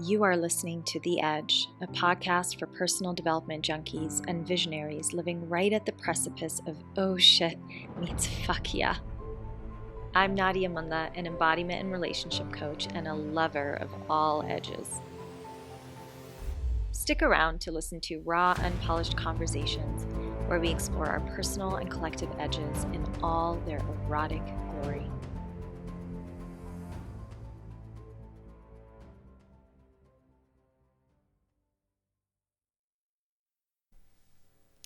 You are listening to The Edge, a podcast for personal development junkies and visionaries living right at the precipice of oh shit meets fuck yeah. I'm Nadia, an embodiment and relationship coach and a lover of all edges. Stick around to listen to raw, unpolished conversations where we explore our personal and collective edges in all their erotic glory.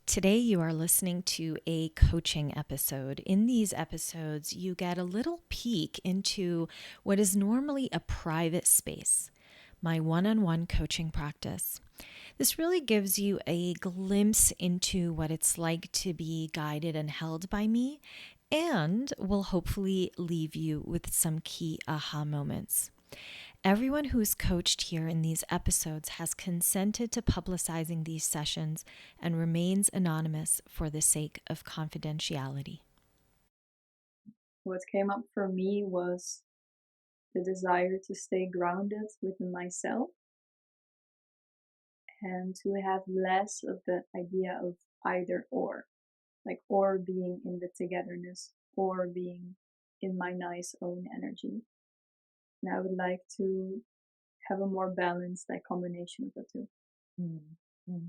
Today, you are listening to a coaching episode. In these episodes, you get a little peek into what is normally a private space, my one-on-one coaching practice. This really gives you a glimpse into what it's like to be guided and held by me, and will hopefully leave you with some key aha moments. Everyone who is coached here in these episodes has consented to publicizing these sessions and remains anonymous for the sake of confidentiality. What came up for me was the desire to stay grounded within myself and to have less of the idea of either or, like or being in the togetherness or being in my nice own energy. And I would like to have a more balanced combination of the two. Mm-hmm.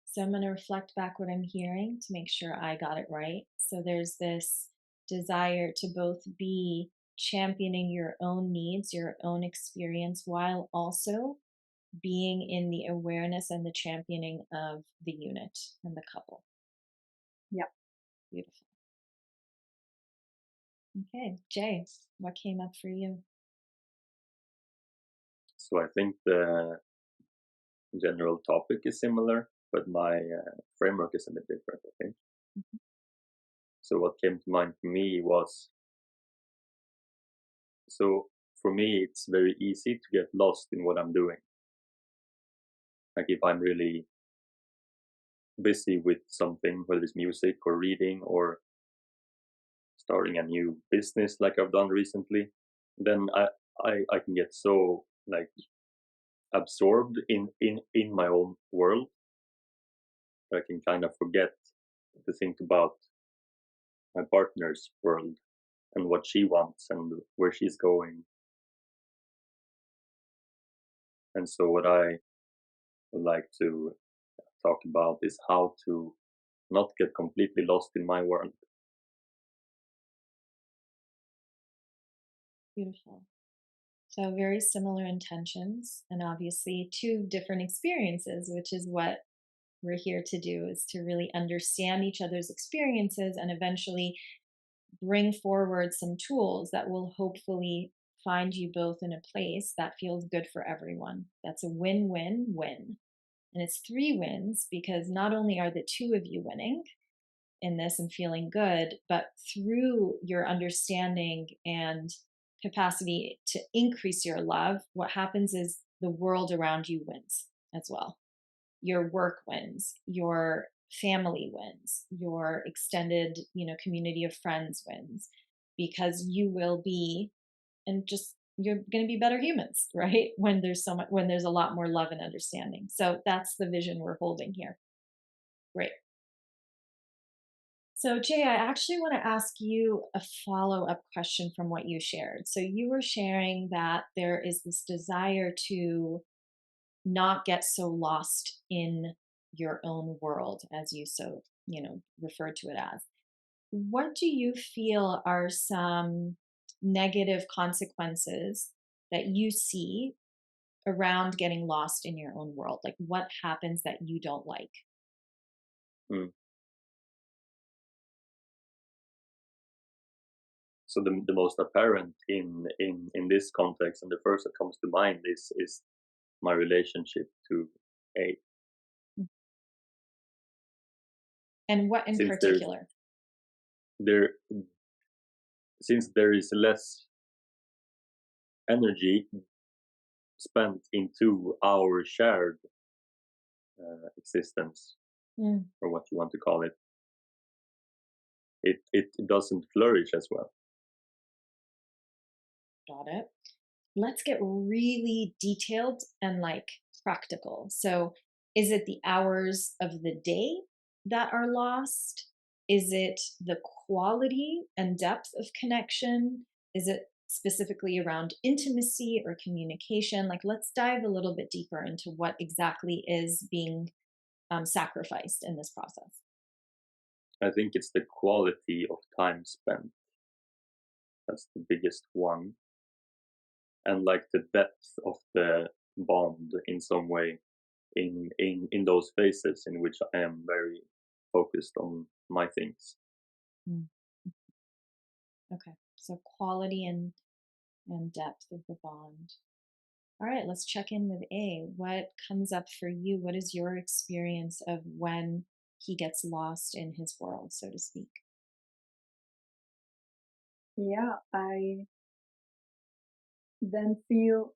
So I'm going to reflect back what I'm hearing to make sure I got it right. So there's this desire to both be championing your own needs, your own experience, while also being in the awareness and the championing of the unit and the couple. Yeah. Beautiful. Okay, Jay, what came up for you? So I think the general topic is similar, but my framework is a bit different, I think. Mm-hmm. So what came to mind for me was, so for me, it's very easy to get lost in what I'm doing. Like if I'm really busy with something, whether it's music or reading or starting a new business like I've done recently, then I can get so like absorbed in my own world. I can kind of forget to think about my partner's world and what she wants and where she's going. And so what I would like to talk about is how to not get completely lost in my world. Beautiful. So very similar intentions and obviously two different experiences, which is what we're here to do, is to really understand each other's experiences and eventually bring forward some tools that will hopefully find you both in a place that feels good for everyone. That's a win-win-win. And it's 3 wins because not only are the two of you winning in this and feeling good, but through your understanding and capacity to increase your love, what happens is the world around you wins as well. Your work wins, your family wins, your extended, community of friends wins, because you will be, and just you're going to be better humans, right? When there's a lot more love and understanding. So that's the vision we're holding here. Great. So Jay, I actually want to ask you a follow-up question from what you shared. So you were sharing that there is this desire to not get so lost in your own world, as you so, referred to it as. What do you feel are some negative consequences that you see around getting lost in your own world? Like what happens that you don't like? So the most apparent in this context, and the first that comes to mind is my relationship to A. And what in particular? Since there is less energy spent into our shared existence, or what you want to call it, it doesn't flourish as well. Got it. let's get really detailed and like practical. So, is it the hours of the day that are lost? Is it the quality and depth of connection? Is it specifically around intimacy or communication? Like, let's dive a little bit deeper into what exactly is being sacrificed in this process. I think it's the quality of time spent. That's the biggest one. And like the depth of the bond in some way in those phases in which I am very focused on my things. Mm. Okay, so quality and depth of the bond. All right, let's check in with A. What comes up for you? What is your experience of when he gets lost in his world, so to speak? Yeah, I then feel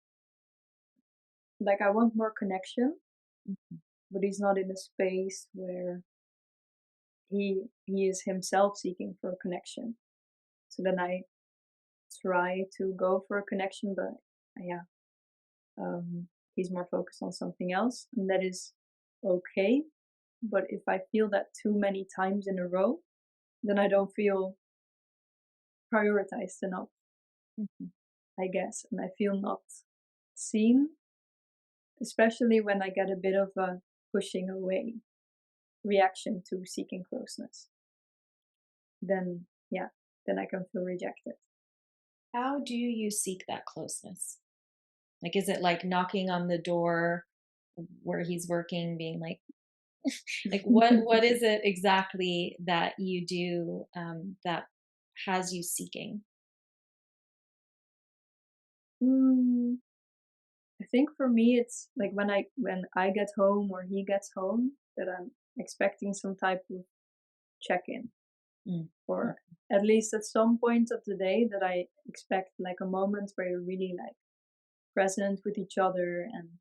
like I want more connection, Mhm. but he's not in a space where he is himself seeking for a connection. So then I try to go for a connection, but yeah, he's more focused on something else, and that is okay. But if I feel that too many times in a row, then I don't feel prioritized enough, Mhm. I guess, and I feel not seen, especially when I get a bit of a pushing away reaction to seeking closeness. Then, yeah, then I can feel rejected. How do you seek that closeness? Like, is it like knocking on the door where he's working, being like what is it exactly that you do that has you seeking? Mm, I think for me, it's like when I get home or he gets home, that I'm expecting some type of check-in, Mm. or at least at some point of the day that I expect like a moment where you're really like present with each other and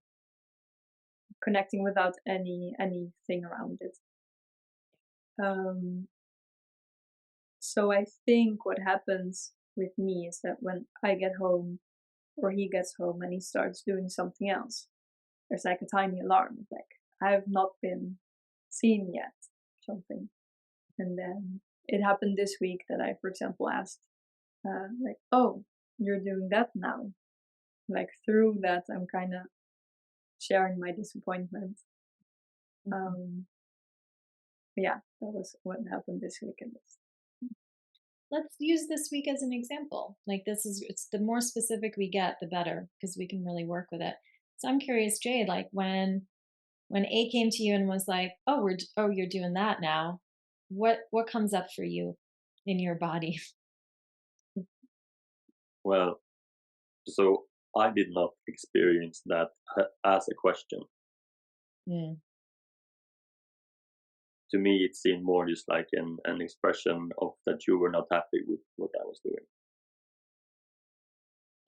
connecting without anything around it. Um, so I think what happens with me is that when I get home or he gets home and he starts doing something else, there's like a tiny alarm of like, I have not been seen yet, something. And then it happened this week that I, for example, asked, like, oh, you're doing that now. Like through that, I'm kind of sharing my disappointment. Mhm. Um, yeah, that was what happened this week at least. Let's use this week as an example. Like, this is, it's the more specific we get, the better, because we can really work with it. So I'm curious, Jade, like when A came to you and was like, "Oh, you're doing that now." What comes up for you in your body? Well, so I did not experience that as a question. Mm. To me, it seemed more just like an expression of that you were not happy with what I was doing.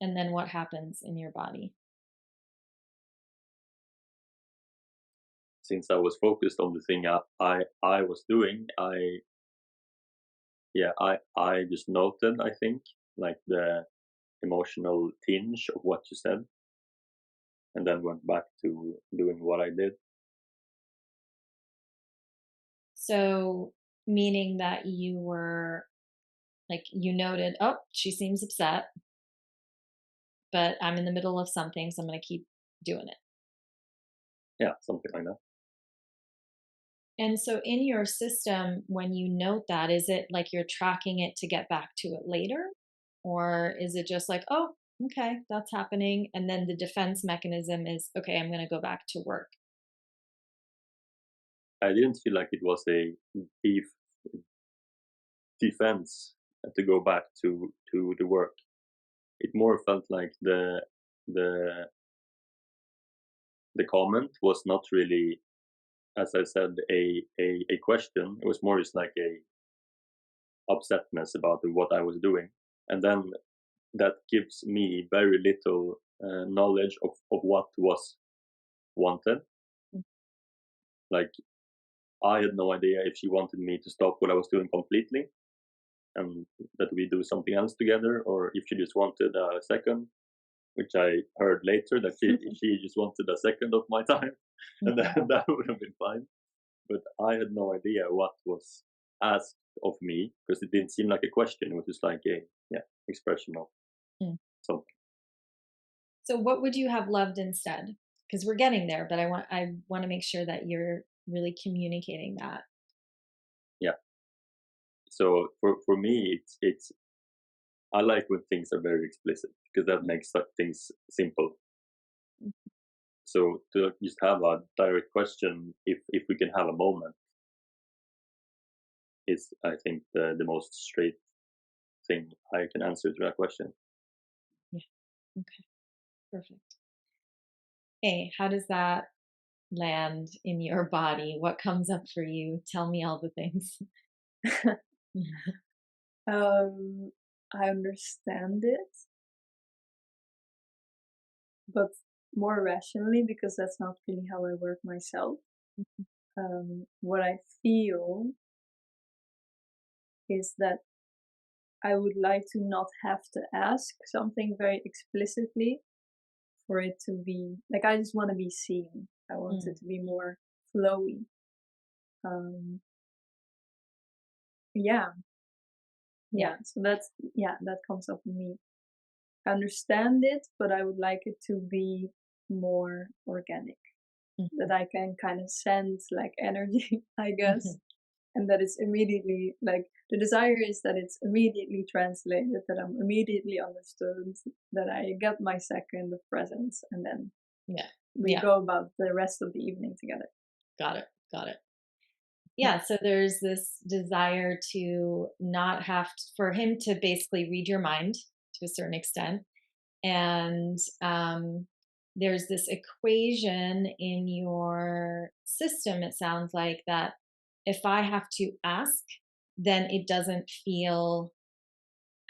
And then what happens in your body? Since I was focused on the thing I was doing, I just noted, I think, like the emotional tinge of what you said, and then went back to doing what I did. So, meaning that you were like, you noted, "Oh, she seems upset, but I'm in the middle of something, so I'm going to keep doing it." Yeah, something like that. And so in your system, when you note that, is it like you're tracking it to get back to it later? Or is it just like, oh, okay, that's happening. And then the defense mechanism is, okay, I'm going to go back to work. I didn't feel like it was a def defense to go back to the work. It more felt like the the comment was not really, as I said, a question. It was more just like a upsetness about what I was doing, and then that gives me very little knowledge of what was wanted. Mm. Like I had no idea if she wanted me to stop what I was doing completely and that we do something else together, or if she just wanted a second. which I heard later that she just wanted a second of my time, and then that would have been fine. But I had no idea what was asked of me because it didn't seem like a question. It was just like a expression of Mm. something. So what would you have loved instead? Because we're getting there, but I want to make sure that you're really communicating that. Yeah. So for me, it's I like when things are very explicit because that makes things simple. So to just have a direct question, if we can have a moment, is I think the most straight thing I can answer to that question. Yeah. Okay. Perfect. Hey, how does that land in your body? What comes up for you? Tell me all the things. I understand it, but more rationally because that's not really how I work myself. What I feel is that I would like to not have to ask something very explicitly for it to be like I just want to be seen. I want it Mm, to be more flowy. Um, yeah, yeah. yeah. So that comes up for me. I understand it, but I would like it to be more organic. Mhm, That I can kind of sense like energy, I guess, mhm. and that it's immediately like the desire is that it's immediately translated, that I'm immediately understood, that I get my second of presence, and then Yeah. we Yeah. go about the rest of the evening together. Got it. Got it. Yeah. So there's this desire to not have for him to basically read your mind to a certain extent. And there's this equation in your system, it sounds like, that if I have to ask, then it doesn't feel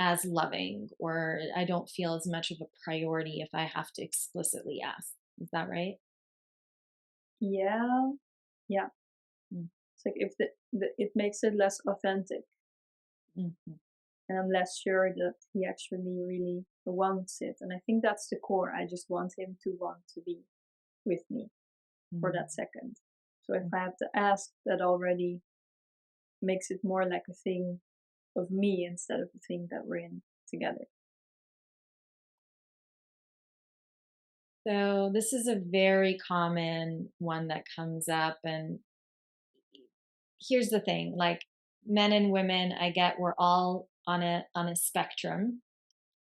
as loving, or I don't feel as much of a priority if I have to explicitly ask. Is that right? Yeah, yeah. Mm, It's like if it makes it less authentic, mhm, and I'm less sure that he actually really wants it. And I think that's the core. I just want him to want to be with me for mm, that second. So if mm. I have to ask, that already makes it more like a thing of me instead of a thing that we're in together. So this is a very common one that comes up, and here's the thing, like, men and women, I get, we're all on a spectrum,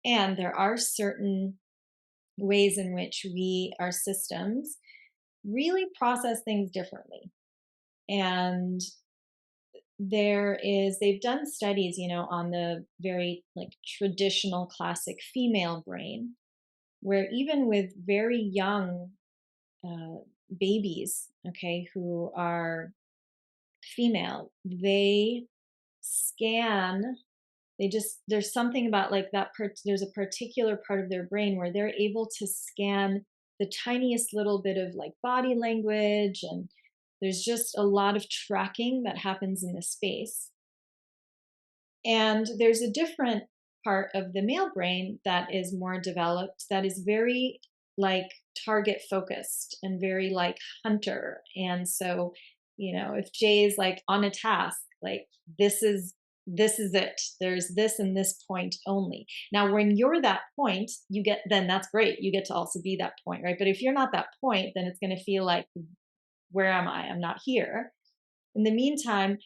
and there are certain ways in which our systems really process things differently. And they've done studies, on the very like traditional classic female brain, where even with very young uh, babies, okay, who are female, they scan. There's something about like there's a particular part of their brain where they're able to scan the tiniest little bit of like body language, and there's just a lot of tracking that happens in the space. And there's a different part of the male brain that is more developed, that is very like target focused and very like hunter. And so, if Jay is like on a task, like this is it. There's this and this point only. Now, when you're that point, then that's great. You get to also be that point, right? But if you're not that point, then it's going to feel like, where am I? I'm not here. In the meantime,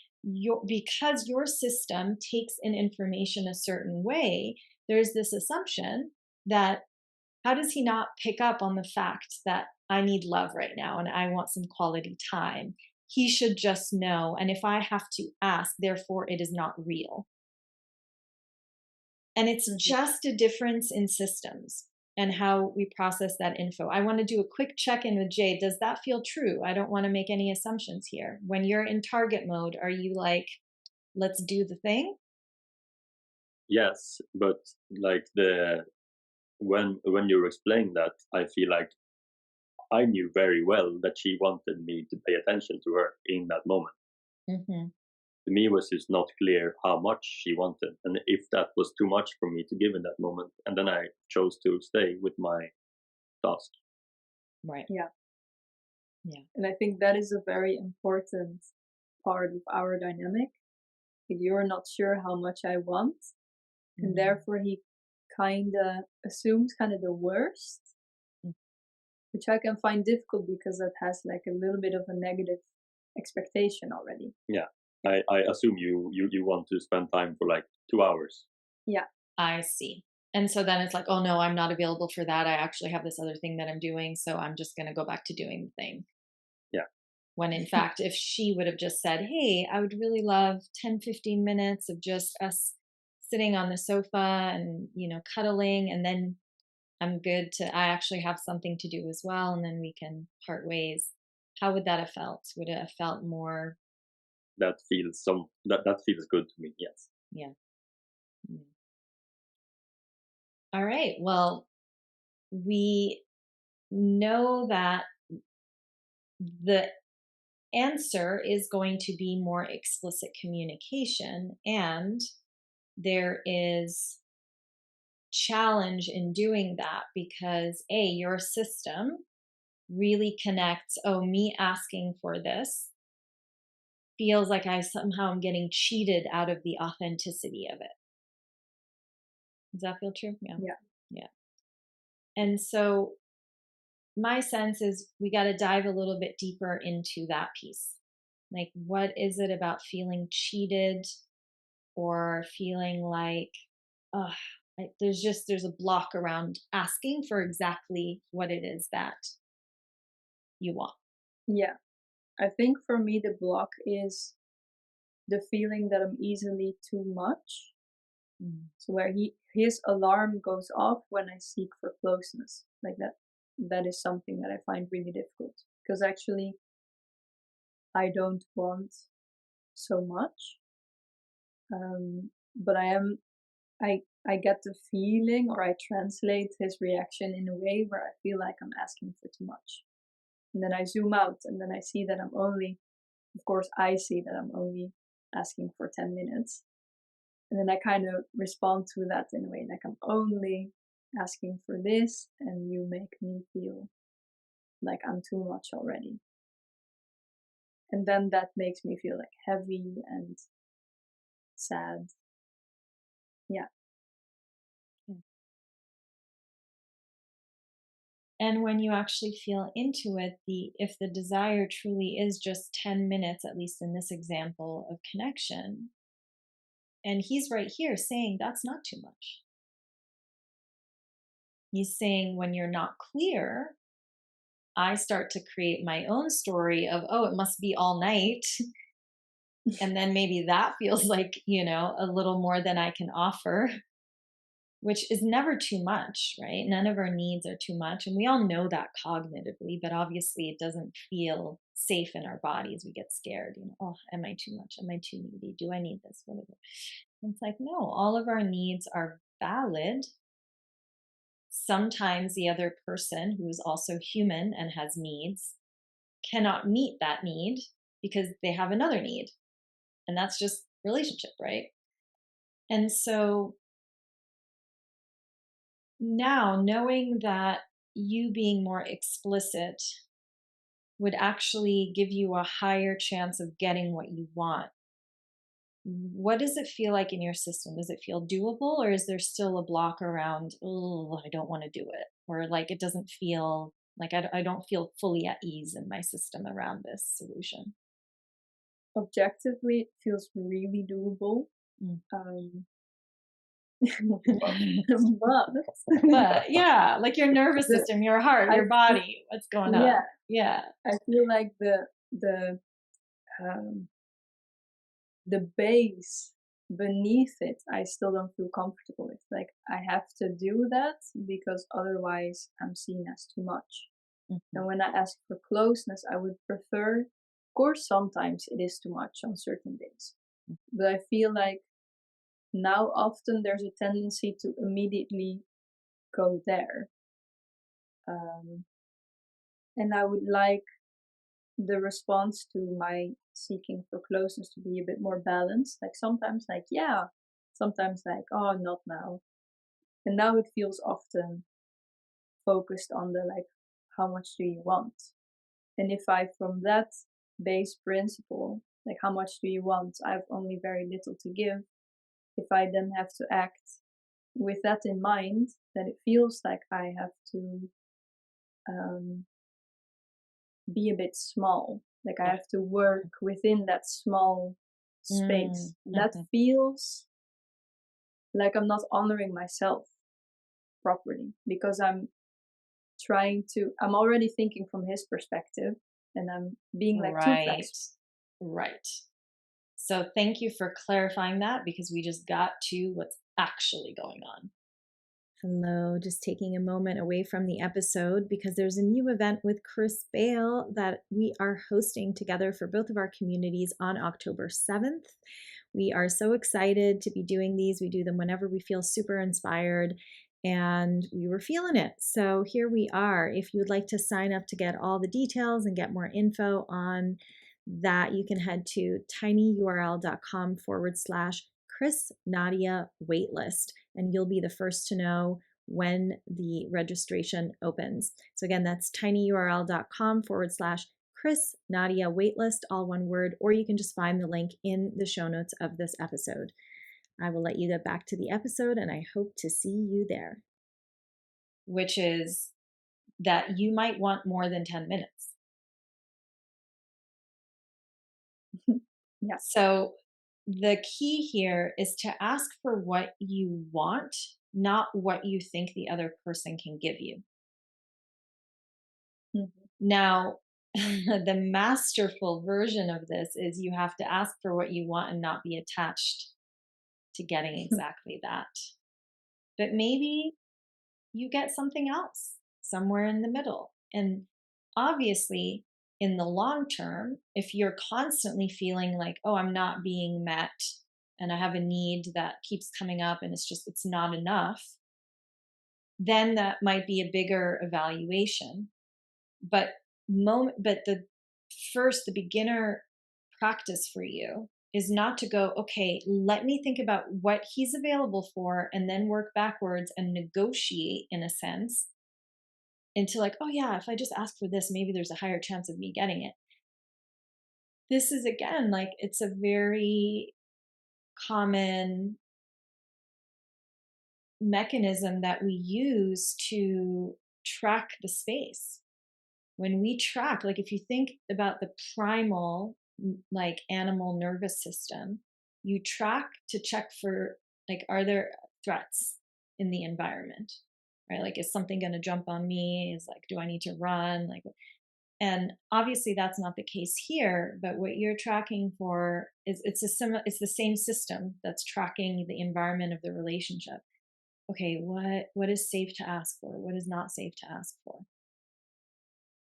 because your system takes in information a certain way, there's this assumption that, how does he not pick up on the fact that I need love right now and I want some quality time? He should just know. And if I have to ask, therefore it is not real. And it's Mm-hmm. just a difference in systems and how we process that info. I want to do a quick check in with Jay. Does that feel true? I don't want to make any assumptions here. When you're in target mode, are you like, let's do the thing? Yes, but like when you were explaining that, I feel like I knew very well that she wanted me to pay attention to her in that moment. Mm-hmm. to me it was just not clear how much she wanted and if that was too much for me to give in that moment. And then I chose to stay with my task. Right. Yeah. Yeah. And I think that is a very important part of our dynamic. You're not sure how much I want, and therefore he kind of assumes kind of the worst, Mm. which I can find difficult because that has like a little bit of a negative expectation already. Yeah. I assume you want to spend time for like 2 hours. Yeah. I see. And so then it's like, oh no, I'm not available for that. I actually have this other thing that I'm doing. So I'm just going to go back to doing the thing. Yeah. When in fact, if she would have just said, hey, I would really love 10, 15 minutes of just us sitting on the sofa and, cuddling. And then I'm good I actually have something to do as well. And then we can part ways. How would that have felt? Would it have felt more? That feels good to me, yes. Yeah. Yeah. All right. Well, we know that the answer is going to be more explicit communication, and there is challenge in doing that because your system really connects, oh, me asking for this feels like I somehow am getting cheated out of the authenticity of it. Does that feel true? Yeah. Yeah. Yeah. And so my sense is we got to dive a little bit deeper into that piece. Like, what is it about feeling cheated or feeling like, ugh, there's a block around asking for exactly what it is that you want. Yeah. I think for me, the block is the feeling that I'm easily too much. Mm. So where his alarm goes off when I seek for closeness, like that is something that I find really difficult because actually I don't want so much, but I get the feeling, or I translate his reaction in a way where I feel like I'm asking for too much, and then I zoom out and then I see that I'm only, of course I see that I'm only asking for 10 minutes. And then I kind of respond to that in a way like I'm only asking for this, and you make me feel like I'm too much already. And then that makes me feel like heavy and sad. Yeah. Yeah. And when you actually feel into it, if the desire truly is just 10 minutes, at least in this example of connection, and he's right here saying that's not too much. He's saying when you're not clear, I start to create my own story of, oh, it must be all night. And then maybe that feels like, a little more than I can offer, which is never too much, right? None of our needs are too much. And we all know that cognitively, but obviously it doesn't feel safe in our bodies. We get scared, oh, am I too much? Am I too needy? Do I need this? Whatever. And it's like, no, all of our needs are valid. Sometimes the other person, who is also human and has needs, cannot meet that need because they have another need. And that's just relationship, right? And so now, knowing that you being more explicit would actually give you a higher chance of getting what you want, what does it feel like in your system? Does it feel doable, or is there still a block around, oh, I don't want to do it? Or like it doesn't feel like I don't feel fully at ease in my system around this solution? Objectively, it feels really doable. Mm. But But yeah, like your nervous the, system, your heart, I your body, what's going yeah, on? Yeah. I feel like um, the base beneath it, I still don't feel comfortable with. Like I have to do that because otherwise I'm seen as too much. Mhm. And when I ask for closeness, I would prefer, of course, sometimes it is too much on certain days. But I feel like now often there's a tendency to immediately go there. And I would like the response to my seeking for closeness to be a bit more balanced. Like sometimes like yeah, sometimes like oh not now. And now it feels often focused on the like how much do you want? And if I from that base principle, like how much do you want? I have only very little to give. If I then have to act with that in mind, then it feels like I have to um, be a bit small. Like I Yeah. have to work within that small space. And that Mm-hmm. feels like I'm not honoring myself properly because I'm already thinking from his perspective and I'm being like too Right. flexible. Right. So thank you for clarifying that because we just got to what's actually going on. Hello, just taking a moment away from the episode because there's a new event with Chris Bale that we are hosting together for both of our communities on October 7th. We are so excited to be doing these. We do them whenever we feel super inspired and we were feeling it. So here we are. If you would like to sign up to get all the details and get more info on that, you can head to tinyurl.com/Chris Nadia waitlist, and you'll be the first to know when the registration opens. So again, that's tinyurl.com/Chris Nadia waitlist, all one word, or you can just find the link in the show notes of this episode. I will let you get back to the episode and I hope to see you there. Which is that you might want more than 10 minutes. Yeah. So the key here is to ask for what you want, not what you think the other person can give you. Mm-hmm. Now, the masterful version of this is you have to ask for what you want and not be attached to getting exactly that. But maybe you get something else somewhere in the middle. And obviously, in the long term, if you're constantly feeling like, oh, I'm not being met and I have a need that keeps coming up and it's not enough, then that might be a bigger evaluation. But the beginner practice for you is not to go, okay, let me think about what he's available for and then work backwards and negotiate in a sense into like, oh yeah, if I just ask for this, maybe there's a higher chance of me getting it. This is again like it's a very common mechanism that we use to track the space. When we track, like if you think about the primal like animal nervous system, you track to check for like, are there threats in the environment, right? Like, is something going to jump on me? Is like, do I need to run? Like, and obviously that's not the case here, but what you're tracking for is it's the same system that's tracking the environment of the relationship. Okay, what is safe to ask for? What is not safe to ask for?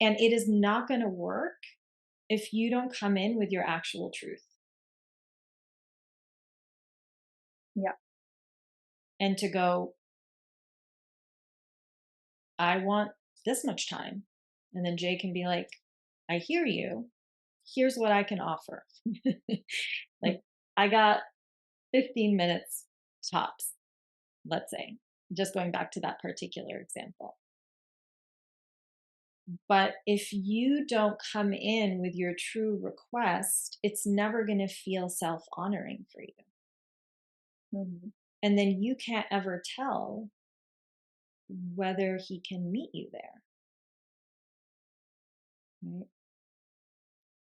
And it is not going to work if you don't come in with your actual truth. Yeah. And to go, I want this much time. And then Jay can be like, I hear you. Here's what I can offer. Like, I got 15 minutes tops, let's say, just going back to that particular example. But if you don't come in with your true request, it's never going to feel self honoring for you. Mm-hmm. And then you can't ever tell whether he can meet you there. Right?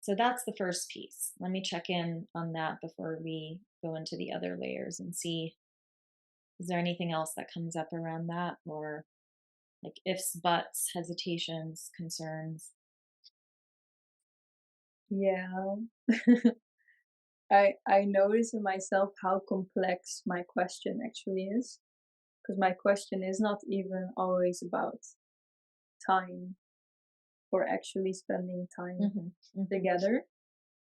So that's the first piece. Let me check in on that before we go into the other layers and see, is there anything else that comes up around that, or like ifs, buts, hesitations, concerns? Yeah. I notice in myself how complex my question actually is. Because my question is not even always about time or actually spending time Mm-hmm. together. I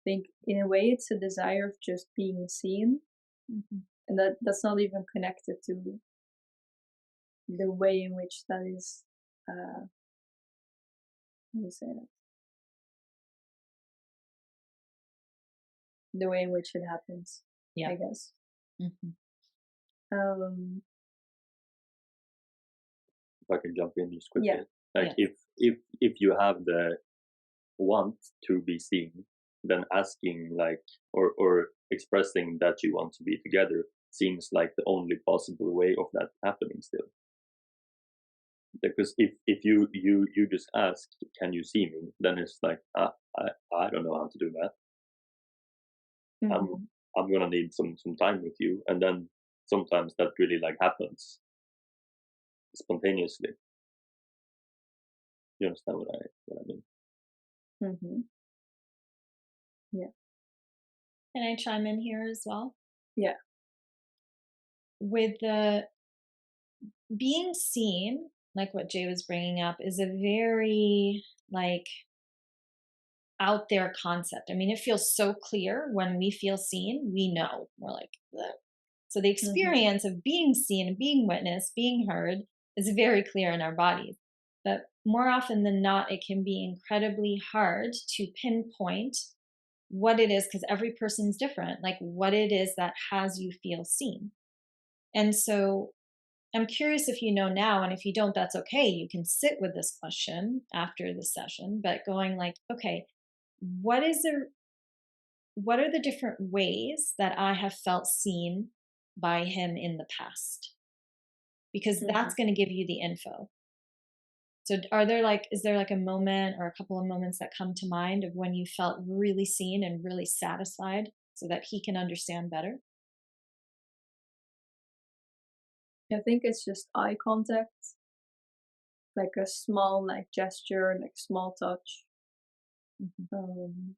think in a way it's a desire of just being seen. Mm-hmm. And that's not even connected to the way in which that is how do you say that? the way in which it happens, Yeah. I guess. Hmm. Um, If I can jump in just yeah. quickly. Like Yeah. if you have the want to be seen, then asking like or expressing that you want to be together seems like the only possible way of that happening still. Because if you just ask, can you see me? Then it's like I don't know how to do that. I'm Hmm. I'm gonna need some time with you, and then sometimes that really like happens spontaneously. You understand what I mean? Hmm. Yeah. Can I chime in here as well? Yeah. With the being seen, like what Jay was bringing up, is a very like out there concept. I mean, it feels so clear when we feel seen, we know. We're like, "Ugh." So the Hmm. experience of being seen and being witnessed, being heard is very clear in our bodies. But more often than not, it can be incredibly hard to pinpoint what it is because every person's different, like what it is that has you feel seen. And so I'm curious if you know now, and if you don't, that's okay. You can sit with this question after the session, but going like, okay, what is the what are the different ways that I have felt seen by him in the past? Because Hmm. that's going to give you the info. So are there like is there like a moment or a couple of moments that come to mind of when you felt really seen and really satisfied so that he can understand better? I think it's just eye contact, like a small like gesture, like small touch. Mhm. Um,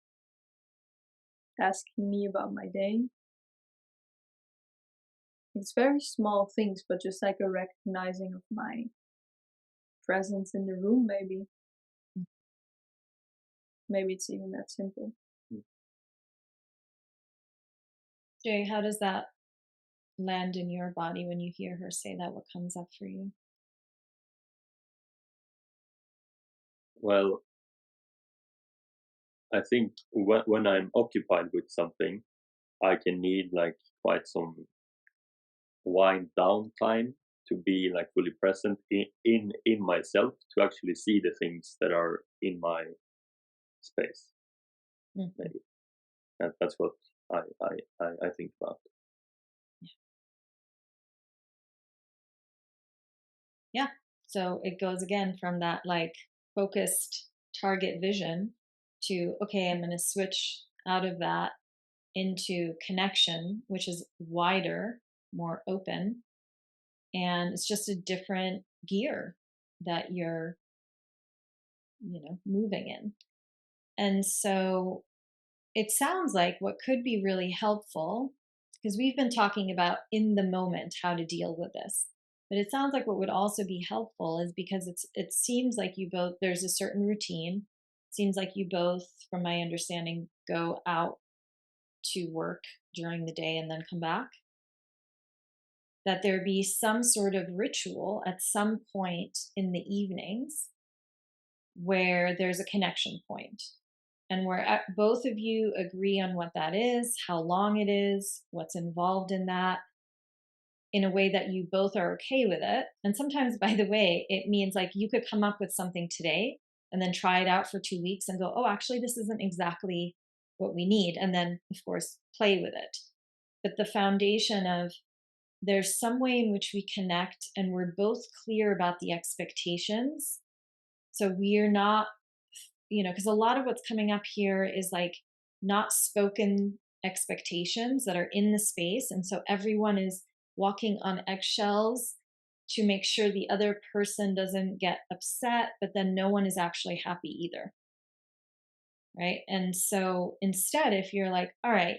Asking me about my day. It's very small things, but just like a recognizing of my presence in the room, maybe. Maybe it's even that simple. Mm. Jay, how does that land in your body when you hear her say that? What comes up for you? Well, I think when I'm occupied with something, I can need like quite some wind down time to be like fully present in myself to actually see the things that are in my space. Mhm. Maybe that's what I think about. Yeah. So it goes again from that like focused target vision to, okay, I'm going to switch out of that into connection, which is wider, more open. And it's just a different gear that you're, moving in. And so it sounds like what could be really helpful, because we've been talking about in the moment how to deal with this. But it sounds like what would also be helpful is because it seems like you both there's a certain routine. Seems like you both, from my understanding, go out to work during the day and then come back. That there be some sort of ritual at some point in the evenings where there's a connection point and where both of you agree on what that is, how long it is, what's involved in that, in a way that you both are okay with it. And sometimes, by the way, it means like you could come up with something today and then try it out for 2 weeks and go, oh, actually, this isn't exactly what we need. And then, of course, play with it. But the foundation of there's some way in which we connect and we're both clear about the expectations. So we're not because a lot of what's coming up here is like not spoken expectations that are in the space. And so everyone is walking on eggshells to make sure the other person doesn't get upset, but then no one is actually happy either. Right. And so instead, if you're like, all right,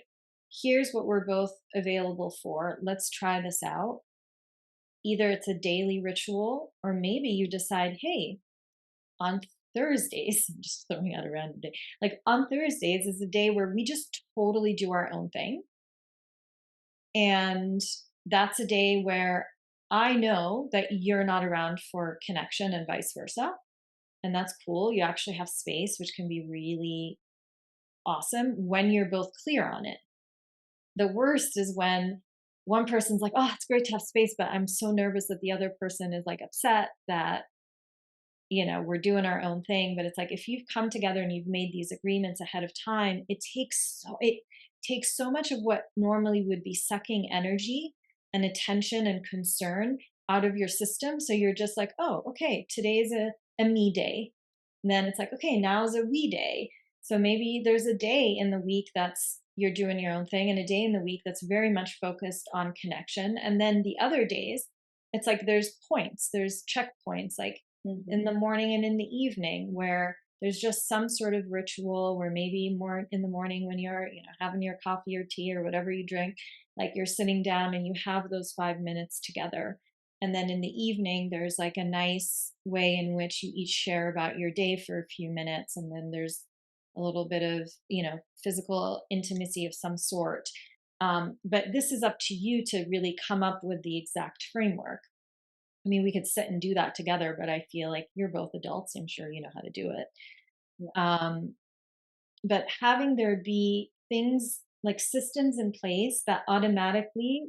here's what we're both available for, let's try this out. Either it's a daily ritual, or maybe you decide, hey, on Thursdays, I'm just throwing out a random day. Like on Thursdays is a day where we just totally do our own thing. And that's a day where I know that you're not around for connection and vice versa. And that's cool. You actually have space, which can be really awesome when you're both clear on it. the worst is when one person's like, oh, it's great to have space, but I'm so nervous that the other person is like upset that, we're doing our own thing. But it's like, if you've come together and you've made these agreements ahead of time, it takes so much of what normally would be sucking energy and attention and concern out of your system. So you're just like, oh, okay, today's a me day. And then it's like, okay, now's a we day. So maybe there's a day in the week that's you're doing your own thing, and a day in the week that's very much focused on connection. And then the other days, it's like there's checkpoints, like in the Mm-hmm. morning and in the evening, where there's just some sort of ritual where maybe more in the morning when you're having your coffee or tea or whatever you drink, like you're sitting down and you have those 5 minutes together. And then in the evening there's like a nice way in which you each share about your day for a few minutes, and then there's a little bit of physical intimacy of some sort. But this is up to you to really come up with the exact framework. I mean, we could sit and do that together, but I feel like you're both adults. I'm sure you know how to do it. Yeah. Um, but having there be things like systems in place that automatically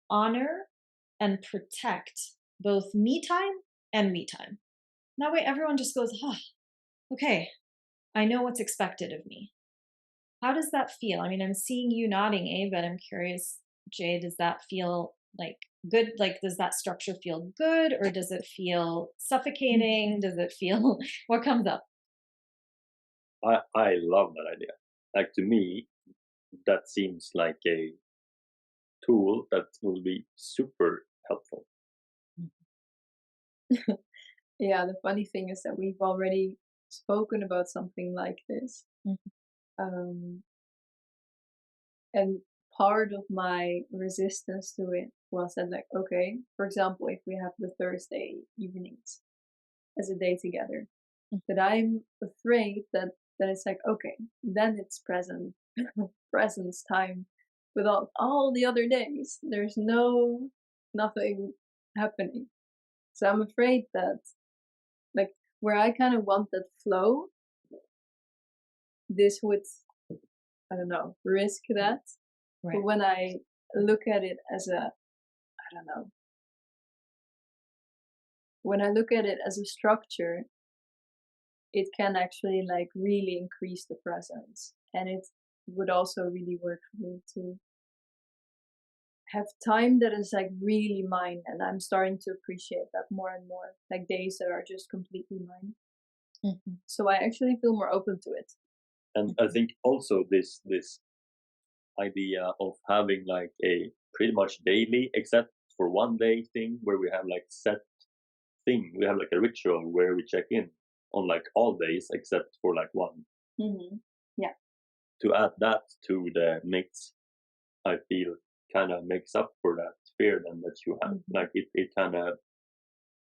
honor and protect both me time and me time. That way, everyone just goes, oh, okay, I know what's expected of me. How does that feel? I mean, I'm seeing you nodding, but I'm curious, Jay, does that feel like good? Like, does that structure feel good, or does it feel suffocating? Does it feel, what comes up? I love that idea. Like to me, that seems like a tool that will be super helpful. Yeah, the funny thing is that we've already spoken about something like this. Mhm. Um, and part of my resistance to it was that, like, okay, for example, if we have the Thursday evenings as a day together, that I'm afraid that it's like, okay, then it's presence time. With all the other days, there's nothing happening. So I'm afraid that, like, where I kind of want that flow, this would, I don't know, risk that. But Right. when I look at it as a, I don't know, when I look at it as a structure, it can actually like really increase the presence. And it would also really work for me to have time that is like really mine. And I'm starting to appreciate that more and more, like days that are just completely mine. Mhm. So I actually feel more open to it. And I think also this idea of having like a pretty much daily, except for one day thing where we have like set thing, we have like a ritual where we check in on like all days except for like one. Mm-hmm. Yeah. To add that to the mix, I feel kind of makes up for that fear then that you have. Mm-hmm. Like it kind of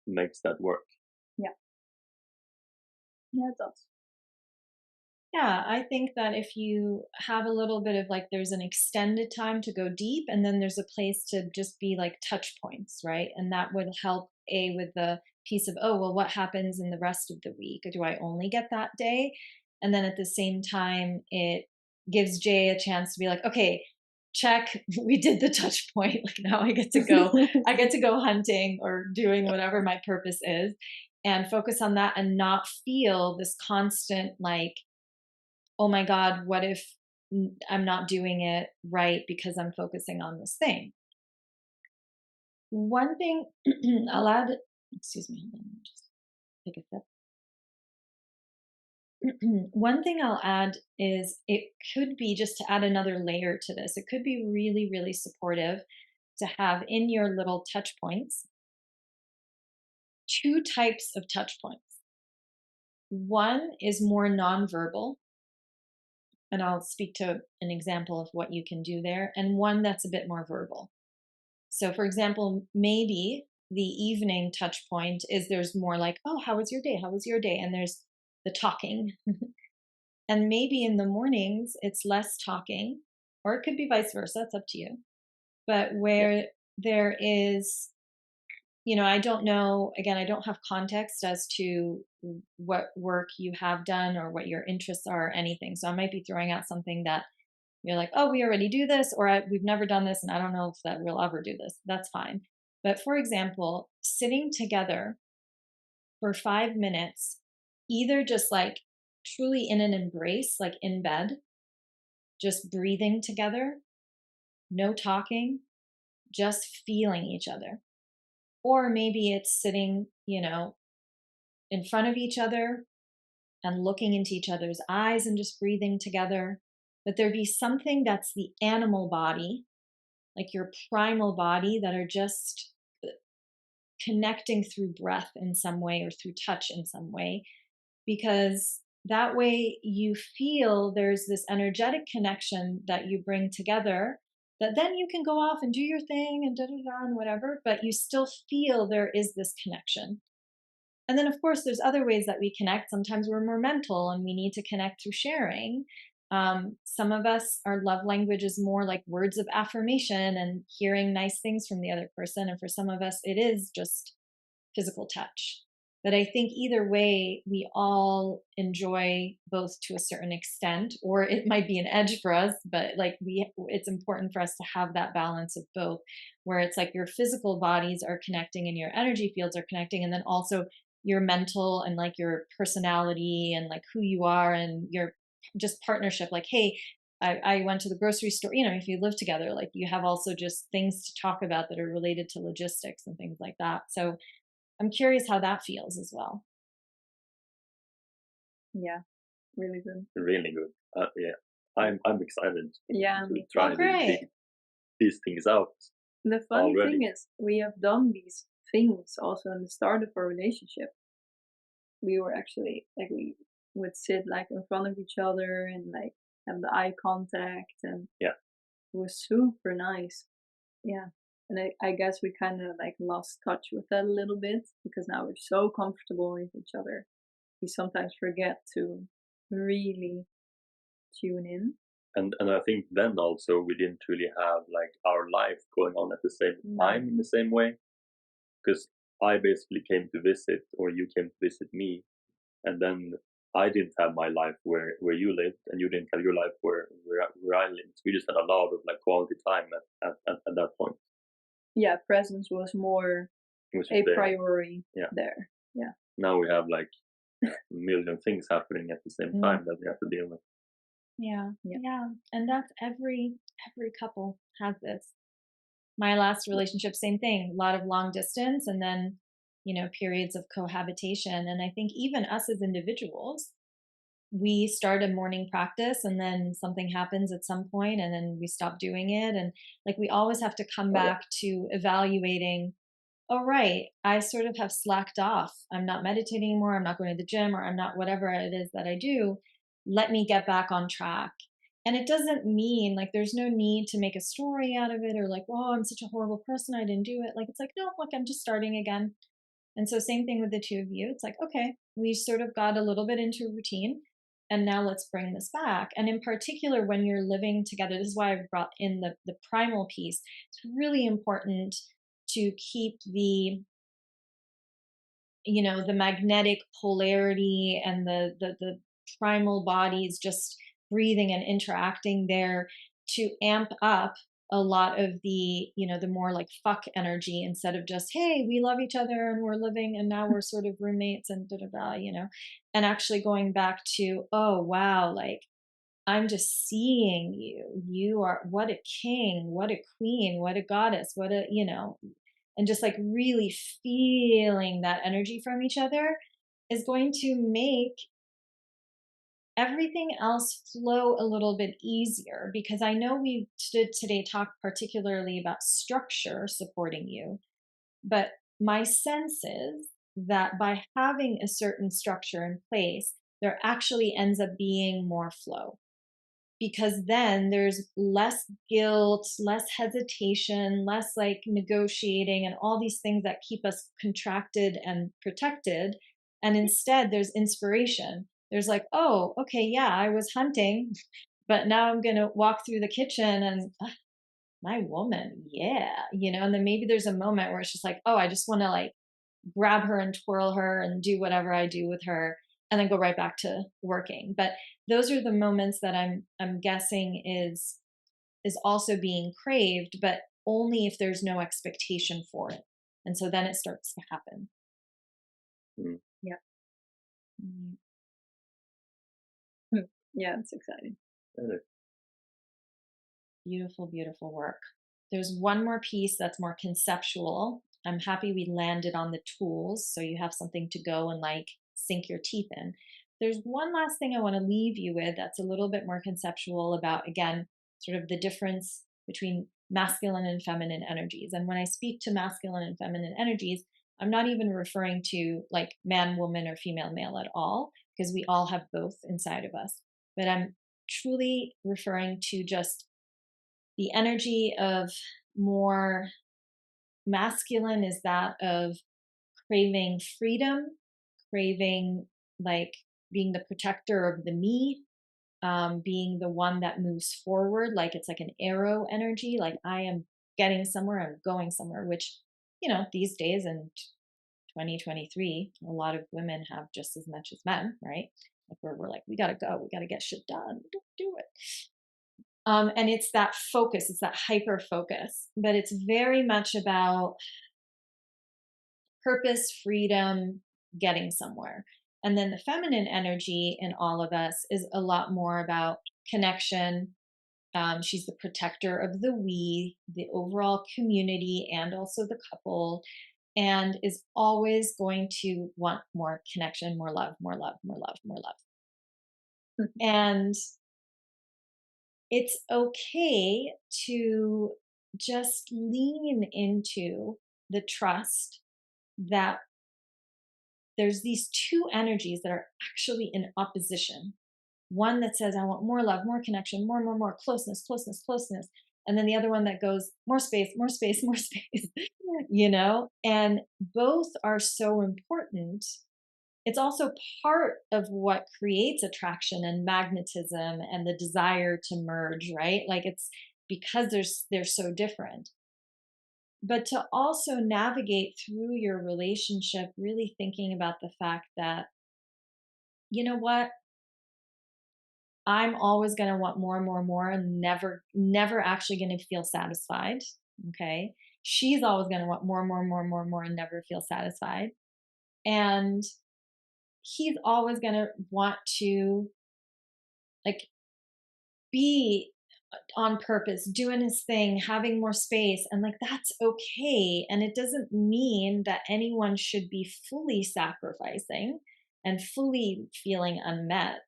makes that work. Yeah. Yeah, it does. Yeah, I think that if you have a little bit of like, there's an extended time to go deep, and then there's a place to just be like touch points, right? And that would help with the piece of, oh, well, what happens in the rest of the week? Do I only get that day? And then at the same time, it gives Jay a chance to be like, okay, check, we did the touch point. Like now I get to go, I get to go hunting or doing whatever my purpose is, and focus on that and not feel this constant like, oh my God, what if I'm not doing it right because I'm focusing on this thing? One thing I'll add, excuse me, let me just take a sip. One thing I'll add is it could be just to add another layer to this. It could be really, really supportive to have in your little touch points two types of touch points. One is more nonverbal, and I'll speak to an example of what you can do there, and one that's a bit more verbal. So, for example, maybe the evening touch point is there's more like, oh, how was your day? How was your day? And there's the talking. And maybe in the mornings, it's less talking, or it could be vice versa. It's up to you. But Yeah. where there is, I don't know, again, I don't have context as to what work you have done or what your interests are or anything. So I might be throwing out something that You're like, oh, we already do this, or we've never done this, and I don't know if that we'll ever do this. That's fine. But for example, sitting together for 5 minutes, either just like truly in an embrace, like in bed, just breathing together, no talking, just feeling each other. Or maybe it's sitting, in front of each other and looking into each other's eyes and just breathing together. But there be something that's the animal body, like your primal body, that are just connecting through breath in some way or through touch in some way, because that way you feel there's this energetic connection that you bring together, that then you can go off and do your thing and da da da and whatever, but you still feel there is this connection. And then, of course, there's other ways that we connect. Sometimes we're more mental and we need to connect through sharing. Some of us, our love language is more like words of affirmation and hearing nice things from the other person. And for some of us, it is just physical touch. But I think either way, we all enjoy both to a certain extent, or it might be an edge for us, but like it's important for us to have that balance of both, where it's like your physical bodies are connecting and your energy fields are connecting, and then also your mental and like your personality and like who you are and your just partnership. Like, hey, I went to the grocery store. If you live together, like you have also just things to talk about that are related to logistics and things like that. So I'm curious how that feels as well. Yeah, really good. Really good. Yeah, I'm excited Yeah, to me try Oh, great. these things out The funny thing already. is, we have done these things also in the start of our relationship. We were actually like, we would sit like in front of each other and like have the eye contact, and Yeah, it was super nice. Yeah. And I guess we kind of like lost touch with that a little bit because now we're so comfortable with each other. We sometimes forget to really tune in. and I think then also we didn't really have like our life going on at the same No. time in the same way, because I basically came to visit, or you came to visit me, and then I didn't have my life where you lived, and you didn't have your life where I lived. So we just had a lot of like quality time at that point. Yeah, presence was more It was just a there. priority Yeah. there. Yeah. Now we have like a million things happening at the same Mm, time that we have to deal with. yeah, Yeah. yeah, and that's every couple has this. My last relationship, same thing, a lot of long distance, and then periods of cohabitation. And I think even us as individuals, we start a morning practice and then something happens at some point and then we stop doing it, and like we always have to come Oh yeah. back to evaluating, oh right, I sort of have slacked off, I'm not meditating anymore, I'm not going to the gym, or I'm not whatever it is that I do, let me get back on track. And it doesn't mean like there's no need to make a story out of it, or like, oh, I'm such a horrible person, I didn't do it. Like it's like, no, look, I'm just starting again. And so same thing with the two of you. It's like, okay, we sort of got a little bit into a routine and now let's bring this back. And in particular, when you're living together, this is why I brought in the primal piece. It's really important to keep the magnetic polarity and the primal bodies just breathing and interacting there, to amp up a lot of the more like fuck energy, instead of just, hey, we love each other and we're living and now we're sort of roommates and da da da. And actually going back to, oh wow, like I'm just seeing you are, what a king, what a queen, what a goddess, what a, and just like really feeling that energy from each other is going to make everything else flow a little bit easier. Because I know we did today talk particularly about structure supporting you, but my sense is that by having a certain structure in place, there actually ends up being more flow, because then there's less guilt, less hesitation, less like negotiating and all these things that keep us contracted and protected. And instead, there's inspiration. There's like, oh, okay, yeah, I was hunting, but now I'm going to walk through the kitchen and my woman, yeah, and then maybe there's a moment where it's just like, oh, I just want to like grab her and twirl her and do whatever I do with her. and then go right back to working. But those are the moments that I'm guessing is also being craved, but only if there's no expectation for it. And so then it starts to happen. Mm. Yeah. Mm. Yeah, it's exciting. Yeah, Beautiful, beautiful work. There's one more piece that's more conceptual. I'm happy we landed on the tools so you have something to go and like sink your teeth in. There's one last thing I want to leave you with that's a little bit more conceptual about, again, sort of the difference between masculine and feminine energies. And when I speak to masculine and feminine energies, I'm not even referring to like man, woman, or female, male at all, because we all have both inside of us. But I'm truly referring to just the energy of more masculine is that of craving freedom, craving like being the protector of the me, being the one that moves forward, like it's like an arrow energy, like I am getting somewhere, I'm going somewhere, which, these days in 2023, a lot of women have just as much as men, right? Like we're like, we gotta go, we gotta get shit done, do it. And it's that focus, it's that hyper focus, but it's very much about purpose, freedom, getting somewhere. And then the feminine energy in all of us is a lot more about connection. She's the protector of the we, the overall community, and also the couple, and is always going to want more connection, more love, more love, more love, more love. And it's okay to just lean into the trust that there's these two energies that are actually in opposition. One that says, I want more love, more connection, more closeness, closeness, closeness. And then the other one that goes, more space, more space, more space, And both are so important. It's also part of what creates attraction and magnetism and the desire to merge, right? Like it's because they're so different. But to also navigate through your relationship, really thinking about the fact that, you know what, I'm always going to want more and more and more and never actually going to feel satisfied. Okay. She's always going to want more and more and more and more and more and never feel satisfied. And he's always going to want to like be on purpose, doing his thing, having more space. And like, that's okay. And it doesn't mean that anyone should be fully sacrificing and fully feeling unmet.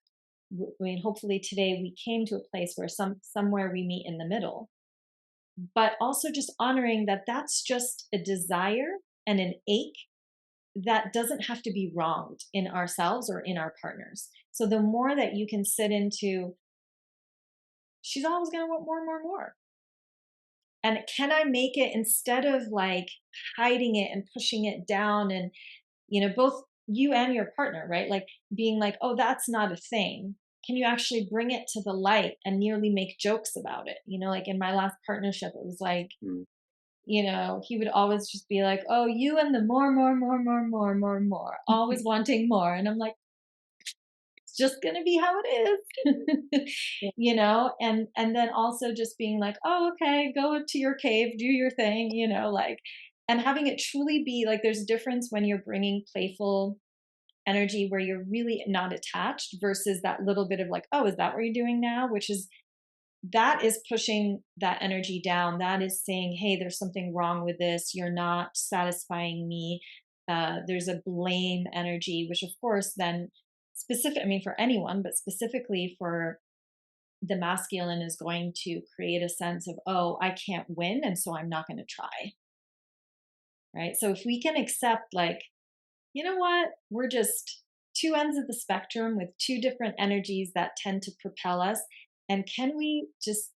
I mean, hopefully today we came to a place where somewhere we meet in the middle, but also just honoring that that's just a desire and an ache that doesn't have to be wronged in ourselves or in our partners. So the more that you can sit into, she's always going to want more and more and more. And can I make it, instead of like hiding it and pushing it down and, both you and your partner, right? Like being like, oh, that's not a thing. Can you actually bring it to the light and nearly make jokes about it? Like in my last partnership, it was like, mm. he would always just be like, oh, you and the more, always wanting more. And I'm like, it's just going to be how it is, Yeah. and then also just being like, oh, okay, go to your cave, do your thing, like, and having it truly be like, there's a difference when you're bringing playful energy where you're really not attached versus that little bit of like, oh, is that what you're doing now? Which is, that is pushing that energy down. That is saying, hey, there's something wrong with this. You're not satisfying me. There's a blame energy, which of course then specific, I mean, for anyone, but specifically for the masculine is going to create a sense of, oh, I can't win. And so I'm not going to try. Right. So if we can accept like, you know what, we're just two ends of the spectrum with two different energies that tend to propel us. And can we just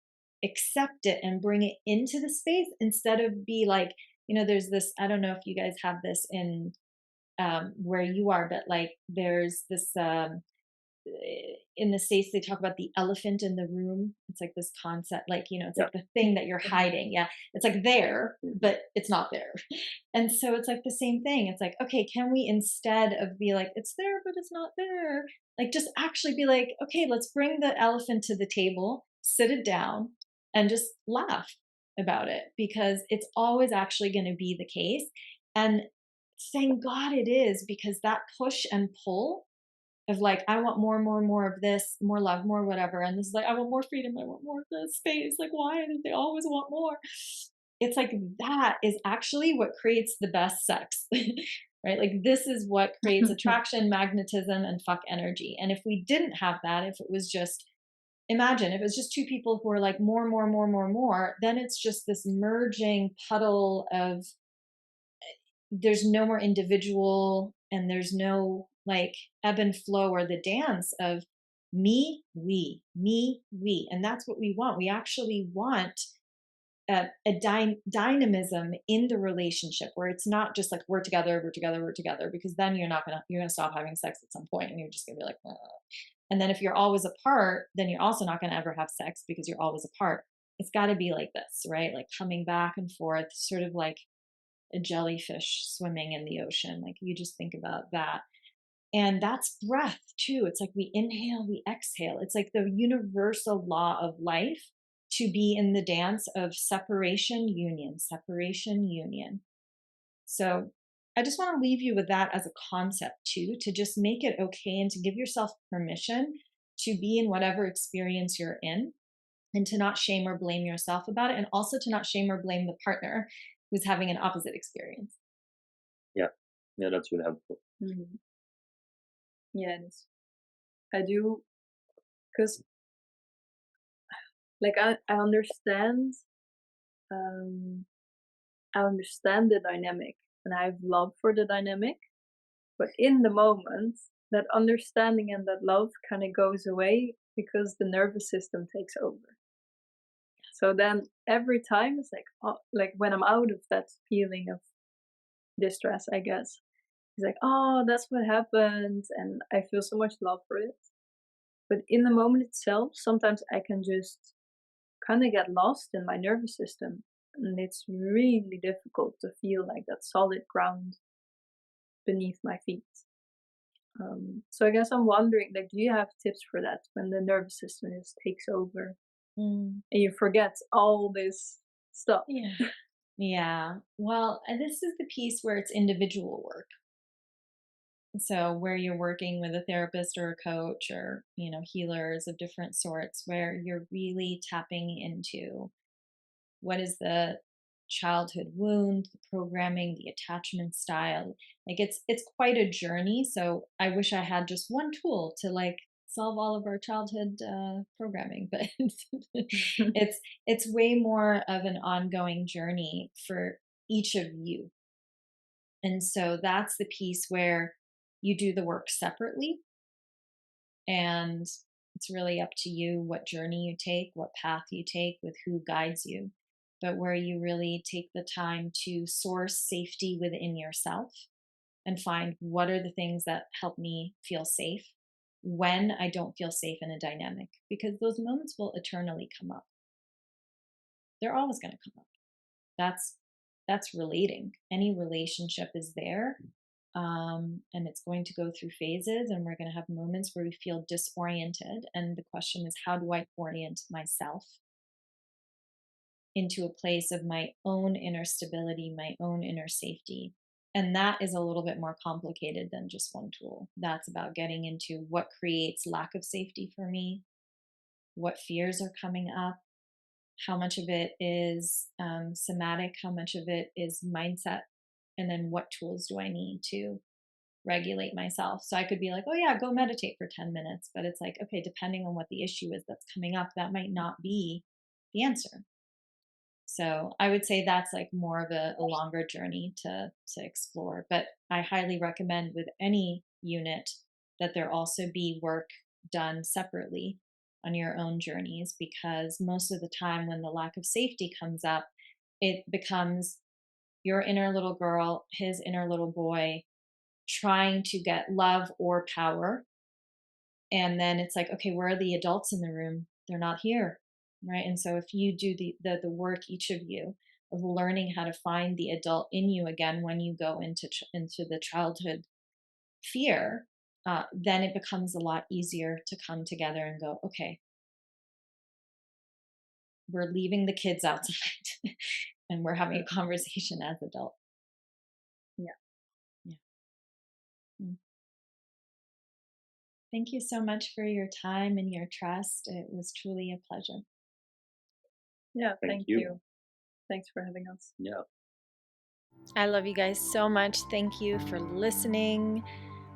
accept it and bring it into the space instead of be like, there's this, I don't know if you guys have this in where you are, but like there's this in the States, they talk about the elephant in the room. It's like this concept, like, it's Yeah. like the thing that you're hiding. Yeah. It's like there, but it's not there. And so it's like the same thing. It's like, okay, can we, instead of be like, it's there, but it's not there, like just actually be like, okay, let's bring the elephant to the table, sit it down, and just laugh about it, because it's always actually going to be the case. And thank God it is, because that push and pull of like, I want more and more and more of this, more love, more whatever. And this is like, I want more freedom, I want more of this space. Like, why do they always want more? It's like that is actually what creates the best sex, right? Like, this is what creates attraction, magnetism, and fuck energy. And if we didn't have that, if it was just, imagine if it was just two people who are like more, more, more, more, more, then it's just this merging puddle of, there's no more individual, and there's no like ebb and flow or the dance of me, we, me, we. And that's what we want. We actually want a dynamism in the relationship, where it's not just like we're together, we're together, we're together, because then you're gonna stop having sex at some point, and you're just gonna be like, ugh. And then if you're always apart, then you're also not gonna ever have sex, because you're always apart. It's got to be like this, right? Like coming back and forth, sort of like a jellyfish swimming in the ocean. Like, you just think about that. And that's breath too. It's like we inhale, we exhale. It's like the universal law of life, to be in the dance of separation, union, separation, union. So I just want to leave you with that as a concept too, to just make it okay, and to give yourself permission to be in whatever experience you're in, and to not shame or blame yourself about it, and also to not shame or blame the partner who's having an opposite experience. Yeah. Yeah, that's really helpful. Mhm. Yeah, I do, because like um, I understand the dynamic, and I have love for the dynamic, but in the moment, that understanding and that love kind of goes away because the nervous system takes over. So then every time it's like, oh, like when I'm out of that feeling of distress, I guess, it's like, oh, that's what happened, and I feel so much love for it. But in the moment itself, sometimes I can just kind of get lost in my nervous system, and it's really difficult to feel like that solid ground beneath my feet. So I guess I'm wondering, like, do you have tips for that when the nervous system just takes over Mm. and you forget all this stuff? Yeah. Yeah. Well, this is the piece where it's individual work. So where you're working with a therapist or a coach, or, healers of different sorts, where you're really tapping into what is the childhood wound, the programming, the attachment style. Like, it's quite a journey. So I wish I had just one tool to like solve all of our childhood programming, but it's way more of an ongoing journey for each of you. And so that's the piece where you do the work separately, and it's really up to you what journey you take, what path you take, with who guides you. But where you really take the time to source safety within yourself, and find what are the things that help me feel safe when I don't feel safe in a dynamic, because those moments will eternally come up. They're always going to come up. That's relating. Any relationship is there, and it's going to go through phases, and we're going to have moments where we feel disoriented. And the question is, how do I orient myself into a place of my own inner stability, my own inner safety? And that is a little bit more complicated than just one tool. That's about getting into what creates lack of safety for me, what fears are coming up, how much of it is somatic, how much of it is mindset, and then what tools do I need to regulate myself. So I could be like, oh yeah, go meditate for 10 minutes. But it's like, okay, depending on what the issue is that's coming up, that might not be the answer. So I would say that's like more of a longer journey to explore. But I highly recommend with any unit that there also be work done separately on your own journeys, because most of the time when the lack of safety comes up, it becomes your inner little girl, his inner little boy, trying to get love or power And then it's like, okay, where are the adults in the room? They're not here, right? And so if you do the work, each of you, of learning how to find the adult in you again when you go into the childhood fear, then it becomes a lot easier to come together and go, okay, we're leaving the kids outside and we're having a conversation as adults. Yeah. Yeah. Mm. Thank you so much for your time and your trust. It was truly a pleasure. Yeah, Thank thank you. you. Thanks for having us. Yeah. I love you guys so much. Thank you for listening.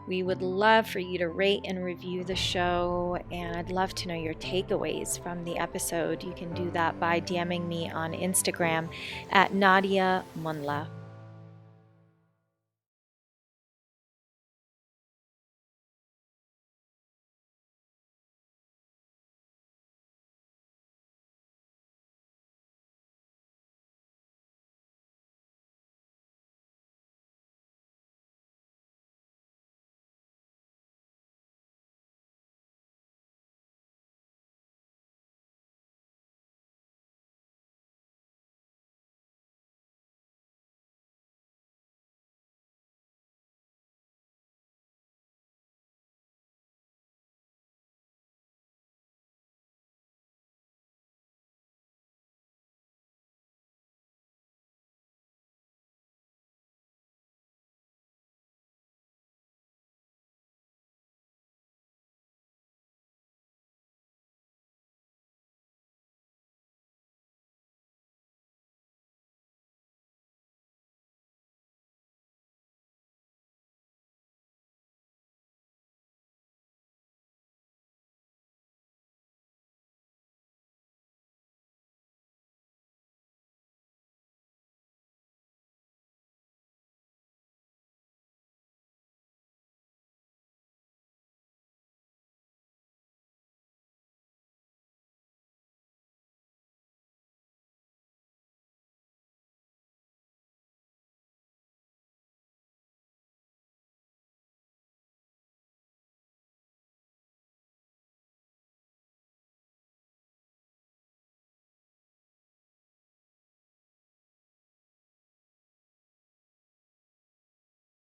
We would love for you to rate and review the show, and I'd love to know your takeaways from the episode. You can do that by DMing me on Instagram at Nadia Munla.